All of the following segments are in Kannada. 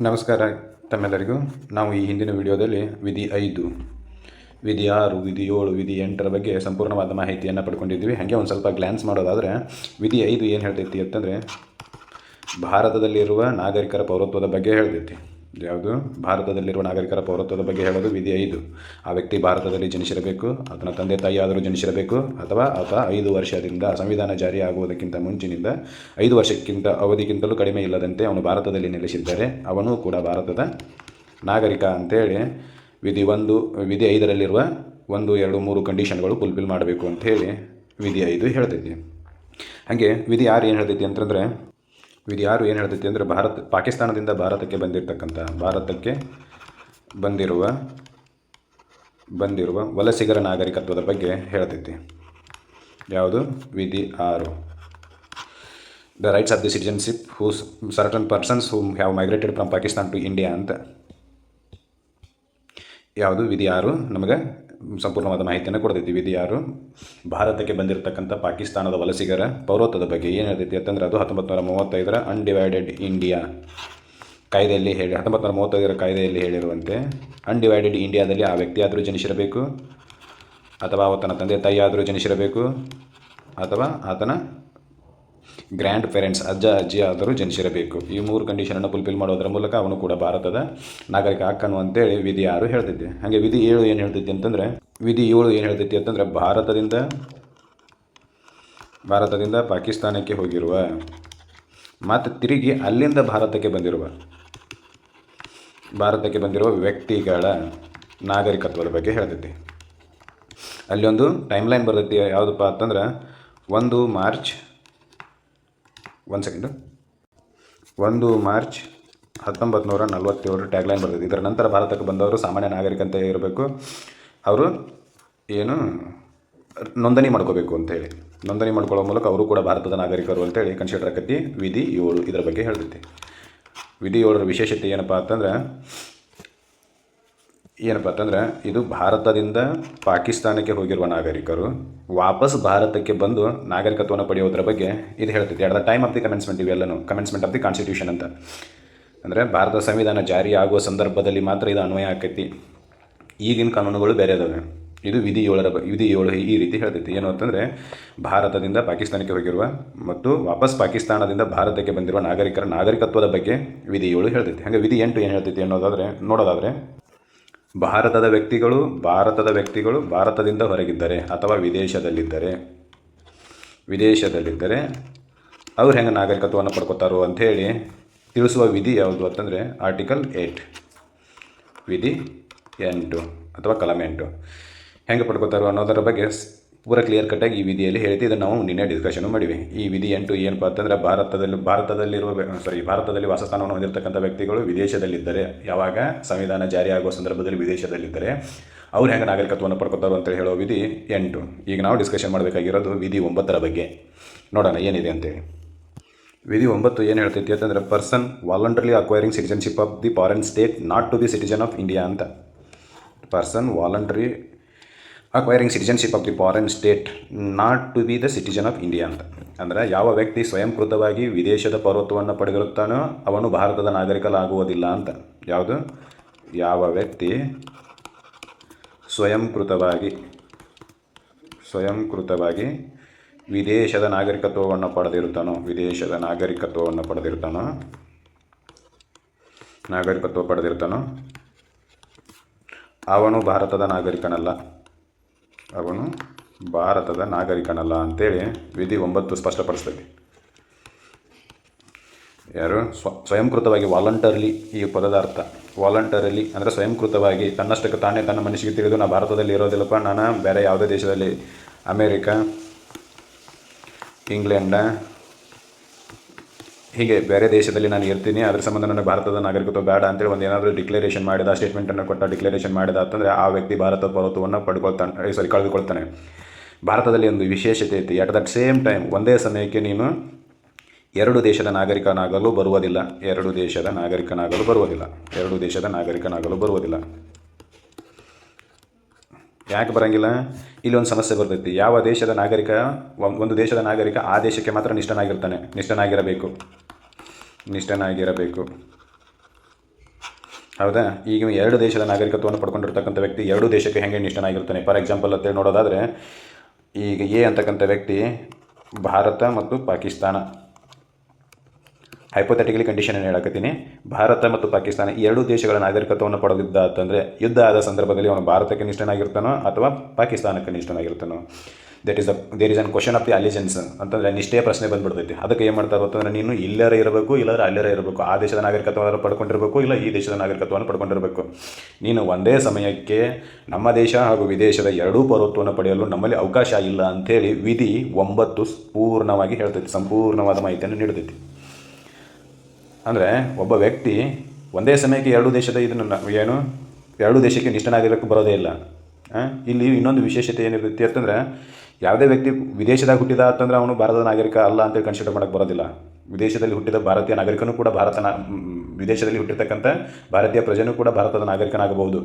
ನಮಸ್ಕಾರ ತಮ್ಮೆಲ್ಲರಿಗೂ. ನಾವು ಈ ಹಿಂದಿನ ವಿಡಿಯೋದಲ್ಲಿ ವಿಧಿ 5, ವಿಧಿ 6, ವಿಧಿ 7, ವಿಧಿ 8ರ ಬಗ್ಗೆ ಸಂಪೂರ್ಣವಾದ ಮಾಹಿತಿಯನ್ನು ಪಡ್ಕೊಂಡಿದ್ವಿ. ಹಾಗೆ ಒಂದು ಸ್ವಲ್ಪ ಗ್ಲ್ಯಾನ್ಸ್ ಮಾಡೋದಾದರೆ ವಿಧಿ 5 ಏನು ಹೇಳ್ತೈತಿ ಅಂತಂದರೆ ಭಾರತದಲ್ಲಿರುವ ನಾಗರಿಕರ ಪೌರತ್ವದ ಬಗ್ಗೆ ಹೇಳ್ತೈತಿ. ಯಾವುದು? ಭಾರತದಲ್ಲಿರುವ ನಾಗರಿಕರ ಪೌರತ್ವದ ಬಗ್ಗೆ ಹೇಳೋದು ವಿಧಿ 5. ಆ ವ್ಯಕ್ತಿ ಭಾರತದಲ್ಲಿ ಜನಿಸಿರಬೇಕು, ಆತನ ತಂದೆ ತಾಯಿ ಆದರೂ ಜನಿಸಿರಬೇಕು, ಅಥವಾ ಆತ 5 ವರ್ಷದಿಂದ ಸಂವಿಧಾನ ಜಾರಿ ಆಗುವುದಕ್ಕಿಂತ ಮುಂಚಿನಿಂದ 5 ವರ್ಷಕ್ಕಿಂತ ಅವಧಿಗಿಂತಲೂ ಕಡಿಮೆ ಇಲ್ಲದಂತೆ ಅವನು ಭಾರತದಲ್ಲಿ ನೆಲೆಸಿದ್ದರೆ ಅವನು ಕೂಡ ಭಾರತದ ನಾಗರಿಕ ಅಂತೇಳಿ ವಿಧಿ 5ರಲ್ಲಿರುವ 1, 2, 3 ಕಂಡೀಷನ್ಗಳು ಫುಲ್ಫಿಲ್ ಮಾಡಬೇಕು ಅಂಥೇಳಿ ವಿಧಿ 5 ಹೇಳ್ತೈತಿ. ಹಾಗೆ ವಿಧಿ 6 ಏನು ಹೇಳ್ತೈತಿ ಅಂತಂದರೆ ವಿಧಿ 6 ಏನು ಹೇಳ್ತೈತಿ ಅಂದರೆ ಪಾಕಿಸ್ತಾನದಿಂದ ಭಾರತಕ್ಕೆ ಬಂದಿರುವ ವಲಸಿಗರ ನಾಗರಿಕತ್ವದ ಬಗ್ಗೆ ಹೇಳ್ತೈತಿ. ಯಾವುದು? ವಿಧಿ 6. The rights of the citizenship certain persons who have migrated from Pakistan to India ಅಂತ. ಯಾವುದು? ವಿಧಿ 6 ನಮಗೆ ಸಂಪೂರ್ಣವಾದ ಮಾಹಿತಿಯನ್ನು ಕೊಡ್ತೈತಿ. ವಿಧಿ 6 ಭಾರತಕ್ಕೆ ಬಂದಿರತಕ್ಕಂಥ ಪಾಕಿಸ್ತಾನದ ವಲಸಿಗರ ಪೌರತ್ವದ ಬಗ್ಗೆ ಏನು ಹೇಳ್ತೈತಿ ಅಂತಂದರೆ ಅದು 1935ರ ಅನ್ಡಿವೈಡೆಡ್ ಇಂಡಿಯಾ ಕಾಯ್ದೆಯಲ್ಲಿ 1935ರ ಕಾಯ್ದೆಯಲ್ಲಿ ಹೇಳಿರುವಂತೆ ಅನ್ಡಿವೈಡೆಡ್ ಇಂಡಿಯಾದಲ್ಲಿ ಆ ವ್ಯಕ್ತಿ ಆದರೂ ಜನಿಸಿರಬೇಕು, ಅಥವಾ ಆತನ ತಂದೆ ತಾಯಿ ಆದರೂ ಜನಿಸಿರಬೇಕು, ಅಥವಾ ಆತನ ಗ್ರ್ಯಾಂಡ್ ಪೇರೆಂಟ್ಸ್ ಅಜ್ಜ ಅಜ್ಜಿ ಆದರೂ ಜನಿಸಿರಬೇಕು. ಈ 3 ಕಂಡೀಷನನ್ನು ಫುಲ್ಫಿಲ್ ಮಾಡೋದರ ಮೂಲಕ ಅವನು ಕೂಡ ಭಾರತದ ನಾಗರಿಕ ಹಾಕನು ಅಂತೇಳಿ ವಿಧಿ 6 ಹೇಳ್ತೈತಿ. ಹಾಗೆ ವಿಧಿ 7 ಏನು ಹೇಳ್ತೈತಿ ಅಂತಂದರೆ ಭಾರತದಿಂದ ಪಾಕಿಸ್ತಾನಕ್ಕೆ ಹೋಗಿರುವ ಮತ್ತು ತಿರುಗಿ ಅಲ್ಲಿಂದ ಭಾರತಕ್ಕೆ ಬಂದಿರುವ ವ್ಯಕ್ತಿಗಳ ನಾಗರಿಕತ್ವದ ಬಗ್ಗೆ ಹೇಳ್ತೈತಿ. ಅಲ್ಲಿ ಒಂದು ಟೈಮ್ಲೈನ್ ಬರ್ತೈತಿ. ಯಾವುದಪ್ಪ ಅಂತಂದ್ರೆ 1 ಮಾರ್ಚ್ 1947 ಟ್ಯಾಗ್ಲೈನ್ ಬರ್ತೈತಿ. ಇದರ ನಂತರ ಭಾರತಕ್ಕೆ ಬಂದವರು ಸಾಮಾನ್ಯ ನಾಗರಿಕಂತ ಇರಬೇಕು. ಅವರು ಏನು ನೋಂದಣಿ ಮಾಡ್ಕೋಬೇಕು ಅಂತೇಳಿ, ನೋಂದಣಿ ಮಾಡ್ಕೊಳ್ಳೋ ಮೂಲಕ ಅವರು ಕೂಡ ಭಾರತದ ನಾಗರಿಕರು ಅಂತೇಳಿ ಕನ್ಸಿಡರ್ ಆಕತಿ. ವಿಧಿ 7 ಇದರ ಬಗ್ಗೆ ಹೇಳ್ತೈತಿ. ವಿಧಿ 7ರ ವಿಶೇಷತೆ ಏನಪ್ಪ ಅಂತಂದ್ರೆ ಇದು ಭಾರತದಿಂದ ಪಾಕಿಸ್ತಾನಕ್ಕೆ ಹೋಗಿರುವ ನಾಗರಿಕರು ವಾಪಸ್ ಭಾರತಕ್ಕೆ ಬಂದು ನಾಗರಿಕತ್ವವನ್ನು ಪಡೆಯೋದ್ರ ಬಗ್ಗೆ ಇದು ಹೇಳ್ತೈತಿ. At the time of the commencement, ಇವೆಲ್ಲನೂ ಕಮೆನ್ಸ್ಮೆಂಟ್ ಆಫ್ ದಿ ಕಾನ್ಸ್ಟಿಟ್ಯೂಷನ್ ಅಂತ. ಅಂದರೆ ಭಾರತ ಸಂವಿಧಾನ ಜಾರಿ ಆಗುವ ಸಂದರ್ಭದಲ್ಲಿ ಮಾತ್ರ ಇದು ಅನ್ವಯ ಆಕೈತಿ. ಈಗಿನ ಕಾನೂನುಗಳು ಬೇರೆ ಅದಾವೆ. ಇದು ವಿಧಿ 7 ಈ ರೀತಿ ಹೇಳ್ತೈತಿ. ಏನು ಅಂತಂದರೆ ಭಾರತದಿಂದ ಪಾಕಿಸ್ತಾನಕ್ಕೆ ಹೋಗಿರುವ ಮತ್ತು ವಾಪಸ್ ಪಾಕಿಸ್ತಾನದಿಂದ ಭಾರತಕ್ಕೆ ಬಂದಿರುವ ನಾಗರಿಕರ ನಾಗರಿಕತ್ವದ ಬಗ್ಗೆ ವಿಧಿ 7 ಹೇಳ್ತೈತಿ. ಹಾಗೆ ವಿಧಿ 8 ಏನು ಹೇಳ್ತೈತಿ ನೋಡೋದಾದರೆ ಭಾರತದ ವ್ಯಕ್ತಿಗಳು ಭಾರತದಿಂದ ಹೊರಗಿದ್ದರೆ ಅಥವಾ ವಿದೇಶದಲ್ಲಿದ್ದರೆ ಅವ್ರು ಹೆಂಗೆ ನಾಗರಿಕತ್ವವನ್ನು ಪಡ್ಕೋತಾರೋ ಅಂಥೇಳಿ ತಿಳಿಸುವ ವಿಧಿ ಯಾವುದು ಅಂತಂದರೆ ಆರ್ಟಿಕಲ್ 8, ವಿಧಿ 8 ಅಥವಾ ಕಲಂ 8 ಹೆಂಗೆ ಪಡ್ಕೋತಾರೋ ಅನ್ನೋದರ ಬಗ್ಗೆ ಪೂರ ಕ್ಲಿಯರ್ ಕಟ್ಟಾಗಿ ಈ ವಿಧಿಯಲ್ಲಿ ಹೇಳ್ತಿ. ಇದನ್ನು ನಾವು ನಿನ್ನೆ ಡಿಸ್ಕಷನ್ ಮಾಡಿವಿ. ಈ ವಿಧಿ 8 ಏನಪ್ಪ ಅಂತಂದರೆ ಭಾರತದಲ್ಲಿ ವಾಸಸ್ಥಾನವನ್ನು ಹೊಂದಿರತಕ್ಕಂಥ ವ್ಯಕ್ತಿಗಳು ವಿದೇಶದಲ್ಲಿದ್ದರೆ, ಯಾವಾಗ ಸಂವಿಧಾನ ಜಾರಿ ಆಗುವ ಸಂದರ್ಭದಲ್ಲಿ ವಿದೇಶದಲ್ಲಿದ್ದರೆ ಅವ್ರು ಹೆಂಗೆ ನಾಗರಿಕತ್ವವನ್ನು ಪಡ್ಕೋತಾರೋ ಅಂತೇಳಿ ಹೇಳೋ ವಿಧಿ 8. ಈಗ ನಾವು ಡಿಸ್ಕಷನ್ ಮಾಡಬೇಕಾಗಿರೋದು ವಿಧಿ 9ರ ಬಗ್ಗೆ. ನೋಡೋಣ ಏನಿದೆ ಅಂತೇಳಿ. ವಿಧಿ 9 ಏನು ಹೇಳ್ತೈತಿ ಅಂತಂದರೆ person voluntarily acquiring citizenship of the foreign state not to the citizen of India ಅಂತ. Person voluntary acquiring citizenship of the foreign state not to be the citizen of India ಅಂತ. ಅಂದರೆ ಯಾವ ವ್ಯಕ್ತಿ ಸ್ವಯಂಕೃತವಾಗಿ ವಿದೇಶದ ಪೌರತ್ವವನ್ನು ಪಡೆದಿರುತ್ತಾನೋ ಅವನು ಭಾರತದ ನಾಗರಿಕನಾಗುವುದಿಲ್ಲ ಅಂತ. ಯಾವುದು? ಯಾವ ವ್ಯಕ್ತಿ ಸ್ವಯಂಕೃತವಾಗಿ ವಿದೇಶದ ನಾಗರಿಕತ್ವವನ್ನು ಪಡೆದಿರ್ತಾನೋ ಅವನು ಭಾರತದ ನಾಗರಿಕನಲ್ಲ ಅಂತೇಳಿ ವಿಧಿ 9 ಸ್ಪಷ್ಟಪಡಿಸ್ತೈತಿ. ಯಾರು ಸ್ವಯಂಕೃತವಾಗಿ ವಾಲಂಟರ್ಲಿ, ಈ ಪದದ ಅರ್ಥ ವಾಲಂಟರಿಲಿ ಅಂದರೆ ಸ್ವಯಂಕೃತವಾಗಿ ತನ್ನಷ್ಟಕ್ಕೆ ತಾನೇ ತನ್ನ ಮನಸ್ಸಿಗೆ ತಿಳಿದು ನಾ ಭಾರತದಲ್ಲಿ ಇರೋದಿಲ್ಲಪ್ಪ, ನಾನು ಬೇರೆ ಯಾವುದೇ ದೇಶದಲ್ಲಿ ಅಮೇರಿಕಾ, ಇಂಗ್ಲೆಂಡ, ಹೀಗೆ ಬೇರೆ ದೇಶದಲ್ಲಿ ನಾನು ಇರ್ತೀನಿ, ಅದ್ರ ಸಂಬಂಧ ನನಗೆ ಭಾರತದ ನಾಗರಿಕತ್ವ ಬೇಡ ಅಂತೇಳಿ ಒಂದು ಏನಾದರೂ ಡಿಕ್ಲರೇಷನ್ ಮಾಡಿದ, ಸ್ಟೇಟ್ಮೆಂಟನ್ನು ಡಿಕ್ಲರೇಷನ್ ಮಾಡಿದ ಅಂತಂದರೆ ಆ ವ್ಯಕ್ತಿ ಭಾರತದ ಪೌರತ್ವವನ್ನು ಕಳೆದುಕೊಳ್ತಾನೆ. ಭಾರತದಲ್ಲಿ ಒಂದು ವಿಶೇಷತೆ ಐತಿ. ಅಟ್ ದಟ್ ಸೇಮ್ ಟೈಮ್ ಒಂದೇ ಸಮಯಕ್ಕೆ ನೀನು 2 ದೇಶದ ನಾಗರಿಕನಾಗಲು ಬರುವುದಿಲ್ಲ. ಯಾಕೆ ಬರೋಂಗಿಲ್ಲ? ಇಲ್ಲಿ ಒಂದು ಸಮಸ್ಯೆ ಬರ್ತೈತಿ. ಯಾವ ದೇಶದ ನಾಗರಿಕ, ಒಂದು ದೇಶದ ನಾಗರಿಕ ಆ ದೇಶಕ್ಕೆ ಮಾತ್ರ ನಿಷ್ಠನಾಗಿರಬೇಕು. ಹೌದಾ. ಈಗ ಎರಡು ದೇಶದ ನಾಗರಿಕತ್ವವನ್ನು ಪಡ್ಕೊಂಡಿರ್ತಕ್ಕಂಥ ವ್ಯಕ್ತಿ ಎರಡು ದೇಶಕ್ಕೆ ಹೆಂಗೆ ನಿಷ್ಠನಾಗಿರ್ತಾನೆ. ಫಾರ್ ಎಕ್ಸಾಂಪಲ್ ಅಂತೇಳಿ ನೋಡೋದಾದರೆ, ಈಗ ಎ ಅಂತಕ್ಕಂಥ ವ್ಯಕ್ತಿ ಭಾರತ ಮತ್ತು ಪಾಕಿಸ್ತಾನ, ಹೈಪೋಥೆಟಿಕಲಿ ಕಂಡೀಷನ್ ಏನು ಹೇಳಕತ್ತೀನಿ, ಭಾರತ ಮತ್ತು ಪಾಕಿಸ್ತಾನ ಈ ಎರಡೂ ದೇಶಗಳ ನಾಗರಿಕತ್ವವನ್ನು ಪಡೆದಿದ್ದ ಅಂತಂದರೆ ಯುದ್ಧ ಆದ ಸಂದರ್ಭದಲ್ಲಿ ಅವನು ಭಾರತಕ್ಕೆ ನಿಷ್ಠನಾಗಿರ್ತಾನೋ ಅಥವಾ ಪಾಕಿಸ್ತಾನಕ್ಕೆ ನಿಷ್ಠನಾಗಿರ್ತಾನೋ. There is an question of the allegiance ಅಂತಂದರೆ ನಿಷ್ಠೆಯ ಪ್ರಶ್ನೆ ಬಂದ್ಬಿಡ್ತೈತಿ. ಅದಕ್ಕೆ ಏನು ಮಾಡ್ತಾರೆ ಅಂತಂದರೆ, ನೀನು ಇಲ್ಲರ ಇರಬೇಕು ಇಲ್ಲರ ಅಲ್ಲರ ಇರಬೇಕು, ಆ ದೇಶದ ನಾಗರಿಕತ್ವವನ್ನು ಪಡ್ಕೊಂಡಿರಬೇಕು ಇಲ್ಲ ಈ ದೇಶದ ನಾಗರಿಕತ್ವವನ್ನು ಪಡ್ಕೊಂಡಿರಬೇಕು. ನೀನು ಒಂದೇ ಸಮಯಕ್ಕೆ ನಮ್ಮ ದೇಶ ಹಾಗೂ ವಿದೇಶದ ಎರಡೂ ಪೌರತ್ವವನ್ನು ಪಡೆಯಲು ನಮ್ಮಲ್ಲಿ ಅವಕಾಶ ಇಲ್ಲ ಅಂಥೇಳಿ ವಿಧಿ 9 ಪೂರ್ಣವಾಗಿ ಹೇಳ್ತೈತಿ, ಸಂಪೂರ್ಣವಾದ ಮಾಹಿತಿಯನ್ನು ನೀಡ್ತೈತಿ. ಅಂದರೆ ಒಬ್ಬ ವ್ಯಕ್ತಿ ಒಂದೇ ಸಮಯಕ್ಕೆ ಎರಡು ದೇಶದ ಇದನ್ನು ಏನು ಎರಡು ದೇಶಕ್ಕೆ ನಿಷ್ಠನಾಗಿರೋಕ್ಕೆ ಬರೋದೇ ಇಲ್ಲ. ಇಲ್ಲಿ ಇನ್ನೊಂದು ವಿಶೇಷತೆ ಏನಿರುತ್ತೆ ಅಂತಂದರೆ, ಯಾವುದೇ ವ್ಯಕ್ತಿ ವಿದೇಶದಾಗ ಹುಟ್ಟಿದ ಅಂತಂದ್ರೆ ಅವನು ಭಾರತದ ನಾಗರಿಕ ಅಲ್ಲ ಅಂತೇಳಿ ಕನ್ಸಿಡರ್ ಮಾಡೋಕ್ಕೆ ಬರೋದಿಲ್ಲ. ವಿದೇಶದಲ್ಲಿ ಹುಟ್ಟಿದ ಭಾರತೀಯ ನಾಗರಿಕನೂ ಕೂಡ ವಿದೇಶದಲ್ಲಿ ಹುಟ್ಟಿರ್ತಕ್ಕಂಥ ಭಾರತೀಯ ಪ್ರಜೆನೂ ಕೂಡ ಭಾರತದ ನಾಗರಿಕನಾಗಬಹುದು.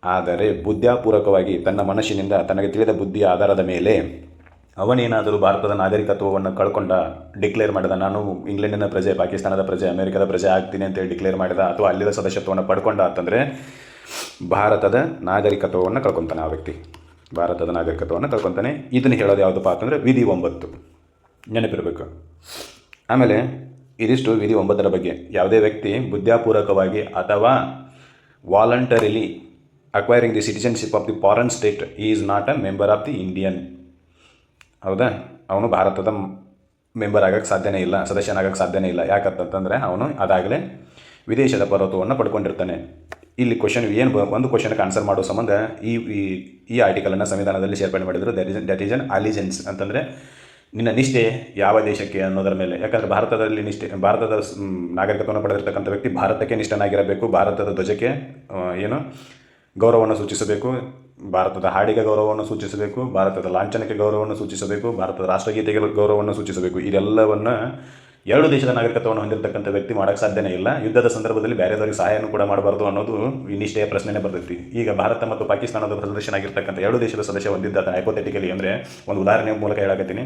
ಆದರೆ ಬುದ್ಧಾಪೂರ್ವಕವಾಗಿ ತನ್ನ ಮನಸ್ಸಿನಿಂದ ತನಗೆ ತಿಳಿದ ಬುದ್ಧಿಯ ಆಧಾರದ ಮೇಲೆ ಅವನೇನಾದರೂ ಭಾರತದ ನಾಗರಿಕತ್ವವನ್ನು ಕಳ್ಕೊಂಡ, ಡಿಕ್ಲೇರ್ ಮಾಡಿದ, ನಾನು ಇಂಗ್ಲೆಂಡಿನ ಪ್ರಜೆ, ಪಾಕಿಸ್ತಾನದ ಪ್ರಜೆ, ಅಮೆರಿಕದ ಪ್ರಜೆ ಆಗ್ತೀನಿ ಅಂತೇಳಿ ಡಿಕ್ಲೇರ್ ಮಾಡಿದ, ಅಥವಾ ಅಲ್ಲಿನ ಸದಸ್ಯತ್ವವನ್ನು ಪಡ್ಕೊಂಡ ಅಂತಂದರೆ ಭಾರತದ ನಾಗರಿಕತ್ವವನ್ನು ಕಳ್ಕೊತಾನೆ. ಆ ವ್ಯಕ್ತಿ ಭಾರತದ ನಾಗರಿಕತ್ವವನ್ನು ಕಳ್ಕೊತಾನೆ. ಇದನ್ನು ಹೇಳೋದು ಯಾವುದಪ್ಪ ಅಂತಂದರೆ ವಿಧಿ 9, ನೆನಪಿರಬೇಕು. ಆಮೇಲೆ ಇದಿಷ್ಟು ವಿಧಿ 9ರ ಬಗ್ಗೆ. ಯಾವುದೇ ವ್ಯಕ್ತಿ ಬುದ್ಧಾಪೂರ್ವಕವಾಗಿ ಅಥವಾ voluntarily acquiring the citizenship of the foreign state is not a member of the Indian. ಹೌದಾ, ಅವನು ಭಾರತದ ಮೆಂಬರ್ ಆಗೋಕ್ಕೆ ಸಾಧ್ಯನೇ ಇಲ್ಲ, ಸದಸ್ಯನಾಗೋಕ್ಕೆ ಸಾಧ್ಯನೇ ಇಲ್ಲ. ಯಾಕಂತಂದರೆ ಅವನು ಅದಾಗಲೇ ವಿದೇಶದ ಪೌರತ್ವವನ್ನು ಪಡ್ಕೊಂಡಿರ್ತಾನೆ. ಇಲ್ಲಿ ಒಂದು ಕ್ವಶನ್ಗೆ ಆನ್ಸರ್ ಮಾಡೋ ಸಂಬಂಧ ಈ ಆರ್ಟಿಕಲನ್ನು ಸಂವಿಧಾನದಲ್ಲಿ ಸೇರ್ಪಡೆ ಮಾಡಿದರು. ದಟ್ ಈಸ್ ಅನ್ ಅಲಿಜೆನ್ಸ್ ಅಂತಂದರೆ ನಿನ್ನ ನಿಷ್ಠೆ ಯಾವ ದೇಶಕ್ಕೆ ಅನ್ನೋದರ ಮೇಲೆ. ಯಾಕಂದರೆ ಭಾರತದ ನಾಗರಿಕತ್ವವನ್ನು ಪಡೆದಿರ್ತಕ್ಕಂಥ ವ್ಯಕ್ತಿ ಭಾರತಕ್ಕೆ ನಿಷ್ಠನಾಗಿರಬೇಕು, ಭಾರತದ ಧ್ವಜಕ್ಕೆ ಗೌರವವನ್ನು ಸೂಚಿಸಬೇಕು, ಭಾರತದ ಹಾಡಿಗೆ ಗೌರವವನ್ನು ಸೂಚಿಸಬೇಕು, ಭಾರತದ ಲಾಂಛನಕ್ಕೆ ಗೌರವವನ್ನು ಸೂಚಿಸಬೇಕು, ಭಾರತದ ರಾಷ್ಟ್ರಗೀತೆಗೆ ಗೌರವವನ್ನು ಸೂಚಿಸಬೇಕು. ಇದೆಲ್ಲವನ್ನು ಎರಡು ದೇಶದ ನಾಗರಿಕತ್ವವನ್ನು ಹೊಂದಿರತಕ್ಕಂಥ ವ್ಯಕ್ತಿ ಮಾಡೋಕ್ಕೆ ಸಾಧ್ಯನೇ ಇಲ್ಲ. ಯುದ್ಧದ ಸಂದರ್ಭದಲ್ಲಿ ಬೇರೆದವರಿಗೆ ಸಹಾಯನೂ ಕೂಡ ಮಾಡಬಾರ್ದು ಅನ್ನೋದು ಈ ನಿಷ್ಠೆಯ ಪ್ರಶ್ನೆನೇ ಬರ್ತೈತಿ. ಈಗ ಭಾರತ ಮತ್ತು ಪಾಕಿಸ್ತಾನದ ಸದಸ್ಯನಾಗಿರ್ತಕ್ಕಂಥ ಎರಡು ದೇಶದ ಸದಸ್ಯ ಹೊಂದಿದ್ದ ಹೈಪೋಥೆಟಿಕಲಿ, ಅಂದರೆ ಒಂದು ಉದಾಹರಣೆ ಮೂಲಕ ಹೇಳಕತ್ತೀನಿ.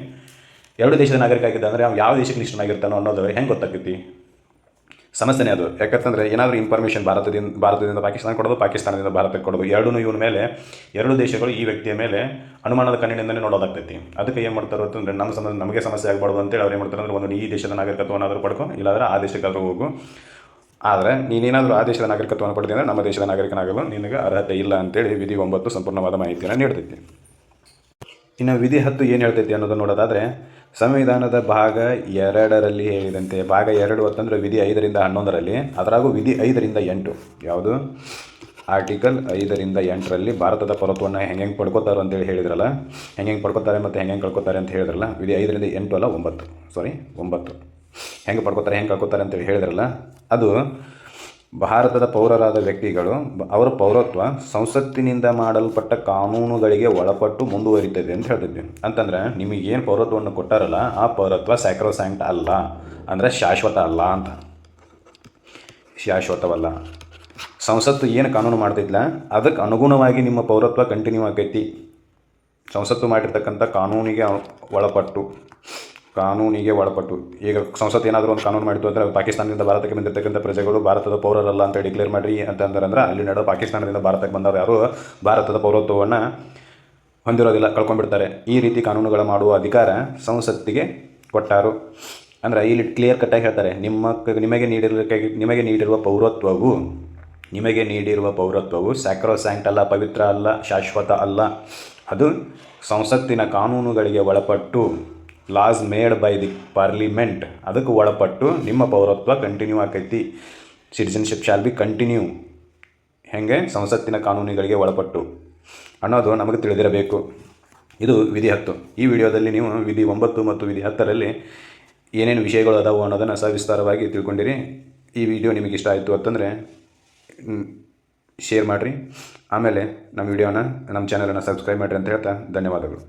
ಎರಡು ದೇಶದ ನಾಗರಿಕ ಆಗಿದ್ದ ಅಂದರೆ ಅವ್ನು ಯಾವ ದೇಶಕ್ಕೆ ನಿಷ್ಠನಾಗಿರ್ತಾನೋ ಅನ್ನೋದು ಹೆಂಗೆ ಗೊತ್ತಾಗ್ತೈತಿ? ಸಮಸ್ಯೆನೇ ಅದು. ಯಾಕಂತಂದರೆ ಏನಾದರೂ ಇನ್ಫಾರ್ಮೇಷನ್ ಭಾರತದಿಂದ ಪಾಕಿಸ್ತಾನ ಕೊಡೋದು, ಪಾಕಿಸ್ತಾನದಿಂದ ಭಾರತಕ್ಕೆ ಕೊಡೋದು, ಎರಡೂ ಇವನ ಮೇಲೆ, ಎರಡು ದೇಶಗಳು ಈ ವ್ಯಕ್ತಿಯ ಮೇಲೆ ಅನುಮಾನದ ಕಣ್ಣಿನಿಂದಲೇ ನೋಡೋದಾಗ್ತೈತಿ. ಅದಕ್ಕೆ ಏನು ಮಾಡ್ತಾರೆ ಅಂತಂದರೆ, ನಮಗೆ ಸಮಸ್ಯೆ ಆಗಬಾರ್ದು ಅಂತೇಳಿ ಅವ್ರು ಏನು ಮಾಡ್ತಾರೆ ಅಂದರೆ, ಒಂದು ಈ ದೇಶದ ನಾಗರಿಕತ್ವನಾದರೂ ಪಡ್ಕೊ, ಇಲ್ಲಾಂದರೆ ಆ ದೇಶಕ್ಕಾದರೂ ಹೋಗು. ಆದರೆ ನೀನೇನಾದರೂ ಆ ದೇಶದ ನಾಗರಿಕತ್ವವನ್ನು ಪಡೆದಿ ಅಂದರೆ ನಮ್ಮ ದೇಶದ ನಾಗರಿಕನಾಗಲು ನಿನಗೆ ಅರ್ಹತೆ ಇಲ್ಲ ಅಂತೇಳಿ ವಿಧಿ 9 ಸಂಪೂರ್ಣವಾದ ಮಾಹಿತಿಯನ್ನು ನೀಡ್ತೈತಿ. ಇನ್ನು ವಿಧಿ 10 ಏನು ಹೇಳ್ತೈತಿ ಅನ್ನೋದನ್ನು ನೋಡೋದಾದರೆ, ಸಂವಿಧಾನದ ಭಾಗ 2ರಲ್ಲಿ ಹೇಳಿದಂತೆ, ಭಾಗ 2 ಅಂತಂದರೆ ವಿಧಿ 5ರಿಂದ 11ರಲ್ಲಿ, ಅದರಾಗೂ ವಿಧಿ 5ರಿಂದ 8, ಯಾವುದು ಆರ್ಟಿಕಲ್ 5ರಿಂದ 8ರಲ್ಲಿ ಭಾರತದ ಪೌರತ್ವವನ್ನು ಹೆಂಗೆ ಪಡ್ಕೋತಾರೆ ಅಂತೇಳಿ ಹೇಳಿದ್ರಲ್ಲ, ಹೆಂಗೆ ಪಡ್ಕೋತಾರೆ ಮತ್ತು ಹೆಂಗೆ ಕಳ್ಕೊತಾರೆ ಅಂತ ಹೇಳಿದ್ರಲ್ಲ, ವಿಧಿ 5ರಿಂದ 8 ಅಲ್ಲ 9 ಹೆಂಗೆ ಪಡ್ಕೋತಾರೆ ಹೆಂಗೆ ಕಳ್ಕೊತಾರೆ ಅಂತೇಳಿ ಹೇಳಿದ್ರಲ್ಲ, ಅದು ಭಾರತದ ಪೌರರಾದ ವ್ಯಕ್ತಿಗಳು ಅವರ ಪೌರತ್ವ ಸಂಸತ್ತಿನಿಂದ ಮಾಡಲ್ಪಟ್ಟ ಕಾನೂನುಗಳಿಗೆ ಒಳಪಟ್ಟು ಮುಂದುವರಿತದೆ ಅಂತ ಹೇಳ್ತಿದ್ವಿ. ಅಂತಂದರೆ ನಿಮಗೇನು ಪೌರತ್ವವನ್ನು ಕೊಟ್ಟಾರಲ್ಲ, ಆ ಪೌರತ್ವ ಸ್ಯಾಕ್ರೋಸ್ಯಾಂಕ್ಟ್ ಅಲ್ಲ, ಅಂದರೆ ಶಾಶ್ವತ ಅಲ್ಲ ಅಂತ. ಶಾಶ್ವತವಲ್ಲ. ಸಂಸತ್ತು ಏನು ಕಾನೂನು ಮಾಡ್ತಿದ್ಲ ಅದಕ್ಕೆ ಅನುಗುಣವಾಗಿ ನಿಮ್ಮ ಪೌರತ್ವ ಕಂಟಿನ್ಯೂ ಆಗೈತಿ. ಸಂಸತ್ತು ಮಾಡಿರ್ತಕ್ಕಂಥ ಕಾನೂನಿಗೆ ಒಳಪಟ್ಟು ಈಗ ಸಂಸತ್ತು ಏನಾದರೂ ಒಂದು ಕಾನೂನು ಮಾಡಿತು ಅಂದರೆ, ಪಾಕಿಸ್ತಾನದಿಂದ ಭಾರತಕ್ಕೆ ಬಂದಿರತಕ್ಕಂಥ ಪ್ರಜೆಗಳು ಭಾರತದ ಪೌರರಲ್ಲ ಅಂತ ಡಿಕ್ಲೇರ್ ಮಾಡಿರಿ ಅಂತಂದ್ರೆ, ಅಲ್ಲಿ ನಡೆದ ಪಾಕಿಸ್ತಾನದಿಂದ ಭಾರತಕ್ಕೆ ಬಂದವರು ಯಾರು ಭಾರತದ ಪೌರತ್ವವನ್ನು ಹೊಂದಿರೋದಿಲ್ಲ, ಕಳ್ಕೊಂಡ್ಬಿಡ್ತಾರೆ. ಈ ರೀತಿ ಕಾನೂನುಗಳ ಮಾಡುವ ಅಧಿಕಾರ ಸಂಸತ್ತಿಗೆ ಕೊಟ್ಟಾರು. ಅಂದರೆ ಇಲ್ಲಿ ಕ್ಲಿಯರ್ ಕಟ್ಟಾಗಿ ಹೇಳ್ತಾರೆ, ನಿಮಗೆ ನೀಡಿರುವ ಪೌರತ್ವವು ಸ್ಯಾಕ್ರೋಸ್ಯಾಂಕ್ಟ್ ಅಲ್ಲ, ಪವಿತ್ರ ಅಲ್ಲ, ಶಾಶ್ವತ ಅಲ್ಲ. ಅದು ಸಂಸತ್ತಿನ ಕಾನೂನುಗಳಿಗೆ ಒಳಪಟ್ಟು, loss made by the parliament, ಅದಕ್ಕೆ ಒಳಪಟ್ಟು ನಿಮ್ಮ ಪೌರತ್ವ ಕಂಟಿನ್ಯೂ ಆಕೈತಿ. Citizenship shall be continue. ಹೆಂಗೆ? ಸಂಸತ್ತಿನ ಕಾನೂನುಗಳಿಗೆ ಒಳಪಟ್ಟು ಅನ್ನೋದು ನಮಗೆ ತಿಳಿದಿರಬೇಕು. ಇದು ವಿಧಿ 10. ಈ ವಿಡಿಯೋದಲ್ಲಿ ನೀವು ವಿಧಿ 9 ಮತ್ತು ವಿಧಿ 10ರಲ್ಲಿ ಏನೇನು ವಿಷಯಗಳು ಅದಾವು ಅನ್ನೋದನ್ನು ಸವಿಸ್ತಾರವಾಗಿ ತಿಳ್ಕೊಂಡಿರಿ. ಈ ವಿಡಿಯೋ ನಿಮಗೆ ಇಷ್ಟ ಆಯಿತು ಅಂತಂದರೆ ಶೇರ್ ಮಾಡಿರಿ. ಆಮೇಲೆ ನಮ್ಮ ಚಾನಲನ್ನು ಸಬ್ಸ್ಕ್ರೈಬ್ ಮಾಡಿರಿ ಅಂತ ಹೇಳ್ತಾ ಧನ್ಯವಾದಗಳು.